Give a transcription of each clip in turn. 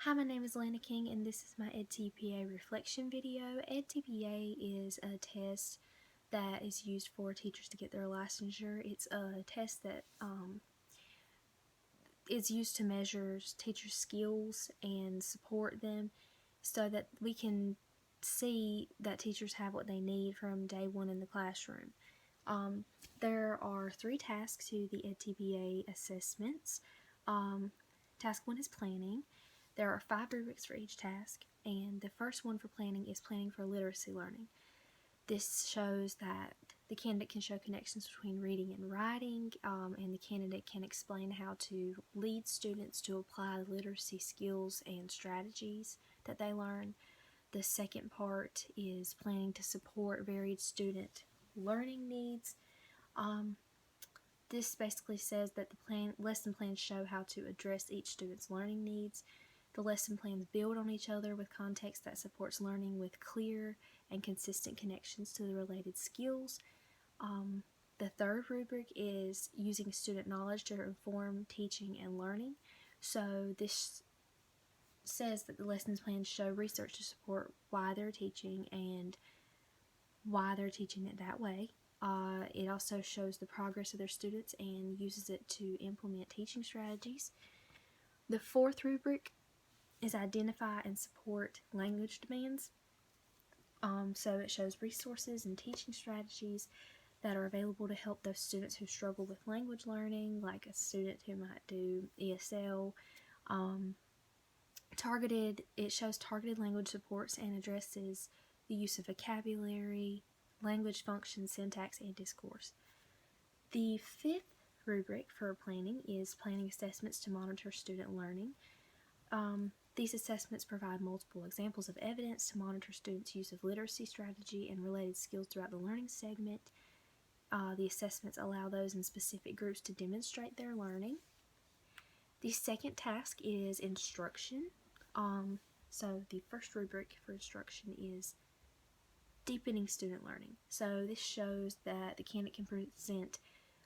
Hi, my name is Lana King, and this is my edTPA reflection video. edTPA is a test that is used for teachers to get their licensure. It's a test that is used to measure teachers' skills and support them so that we can see that teachers have what they need from day one in the classroom. There are 3 tasks to the edTPA assessments. Task 1 is planning. There are 5 rubrics for each task, and the first one for planning is planning for literacy learning. This shows that the candidate can show connections between reading and writing, and the candidate can explain how to lead students to apply literacy skills and strategies that they learn. The second part is planning to support varied student learning needs. This basically says that the lesson plans show how to address each student's learning needs. The lesson plans build on each other with context that supports learning with clear and consistent connections to the related skills. The third rubric is using student knowledge to inform teaching and learning. So this says that the lessons plans show research to support why they're teaching and why they're teaching it that way. It also shows the progress of their students and uses it to implement teaching strategies. The fourth rubric is identify and support language demands. So it shows resources and teaching strategies that are available to help those students who struggle with language learning, like a student who might do ESL. It shows targeted language supports and addresses the use of vocabulary, language functions, syntax, and discourse. The fifth rubric for planning is planning assessments to monitor student learning. These assessments provide multiple examples of evidence to monitor students' use of literacy strategy and related skills throughout the learning segment. The assessments allow those in specific groups to demonstrate their learning. The second task is instruction. So the first rubric for instruction is deepening student learning. So this shows that the candidate can present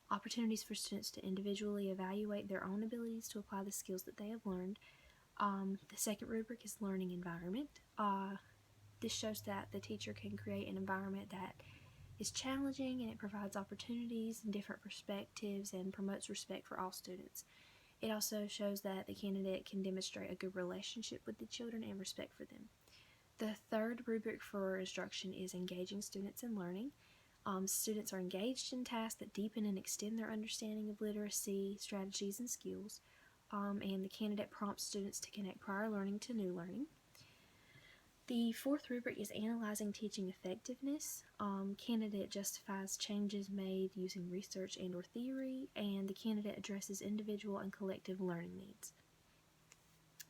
opportunities for students to individually evaluate their own abilities to apply the skills that they have learned. The second rubric is learning environment. This shows that the teacher can create an environment that is challenging and it provides opportunities and different perspectives and promotes respect for all students. It also shows that the candidate can demonstrate a good relationship with the children and respect for them. The third rubric for instruction is engaging students in learning. Students are engaged in tasks that deepen and extend their understanding of literacy, strategies, and skills. And the candidate prompts students to connect prior learning to new learning. The fourth rubric is analyzing teaching effectiveness. Candidate justifies changes made using research and or theory, and the candidate addresses individual and collective learning needs.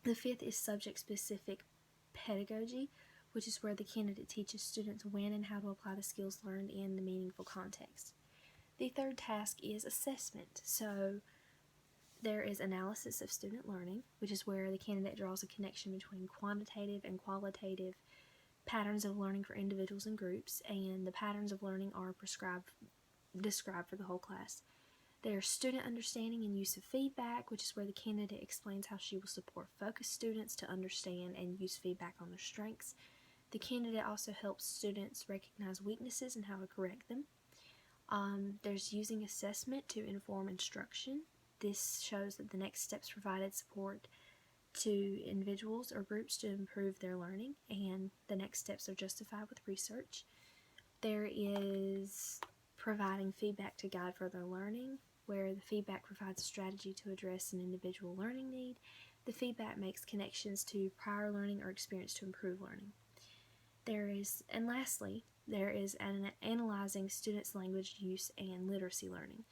The fifth is subject-specific pedagogy, which is where the candidate teaches students when and how to apply the skills learned in the meaningful context. The third task is assessment. So there is analysis of student learning, which is where the candidate draws a connection between quantitative and qualitative patterns of learning for individuals and groups, and the patterns of learning are described for the whole class. There's student understanding and use of feedback, which is where the candidate explains how she will support focused students to understand and use feedback on their strengths. The candidate also helps students recognize weaknesses and how to correct them. There's using assessment to inform instruction. This shows that the next steps provided support to individuals or groups to improve their learning, and the next steps are justified with research. There is providing feedback to guide further learning, where the feedback provides a strategy to address an individual learning need. The feedback makes connections to prior learning or experience to improve learning. And lastly, there is analyzing students' language use and literacy learning.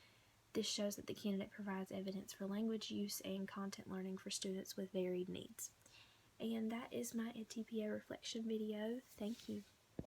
This shows that the candidate provides evidence for language use and content learning for students with varied needs. And that is my edTPA reflection video. Thank you.